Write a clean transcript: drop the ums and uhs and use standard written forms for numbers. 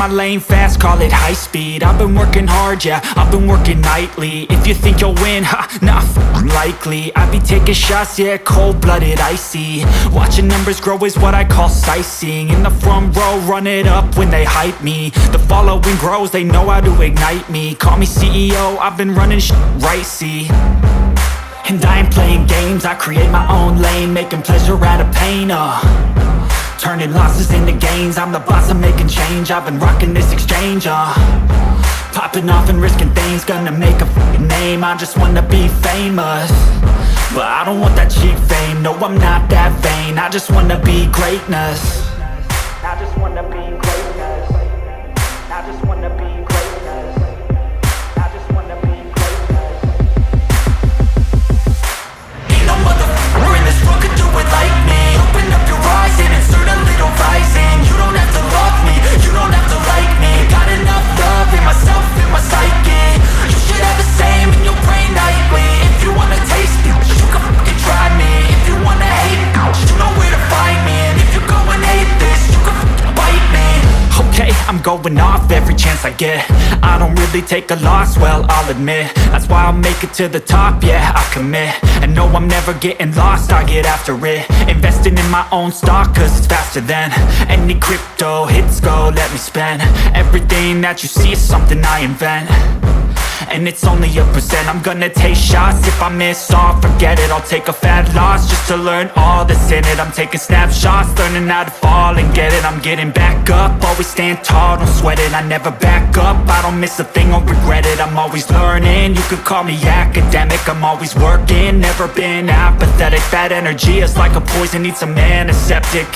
my lane fast, call it high speed. I've been working hard, yeah, I've been working nightly. If you think you'll win, ha, not likely. I be taking shots, yeah, cold-blooded, icy. Watching numbers grow is what I call sightseeing. In the front row, run it up when they hype me. The following grows, they know how to ignite me. Call me CEO, I've been running shit right, see. And I ain't playing games, I create my own lane, making pleasure out of pain, turning losses into gains. I'm the boss, I'm making change. I've been rocking this exchange, popping off and risking things. Gonna make a f***ing name. I just wanna be famous, but I don't want that cheap fame. No, I'm not that vain. I just wanna be greatness. I just wanna be greatness. I just wanna be greatness. I just wanna be greatness. Ain't no motherfucker in this world could do it like me. Open up your eyes and insert a little rising. You don't have to love me, you don't have to like me. Got enough love in myself, in my psyche. You should have the same in your brain nightly. If you wanna taste it, you can fucking try me. If you wanna hate it, you know where to find me. And if you go and hate this, you can fucking bite me. Okay, I'm going off every chance I get. I don't really take a loss, well, I'll admit. That's why I'll make it to the top, yeah, I commit. And no, I'm never getting lost, I get after it. Investing in my own stock, cause it's faster than any crypto hits go, let me spend. Everything that you see is something I invent, and it's only a percent. I'm gonna take shots, if I miss all, forget it. I'll take a fat loss just to learn all that's in it. I'm taking snapshots, learning how to fall and get it. I'm getting back up, always stand tall, don't sweat it. I never back up, I don't miss a thing or regret it. I'm always learning, you could call me academic. I'm always working, never been apathetic. That energy is like a poison, needs a antiseptic.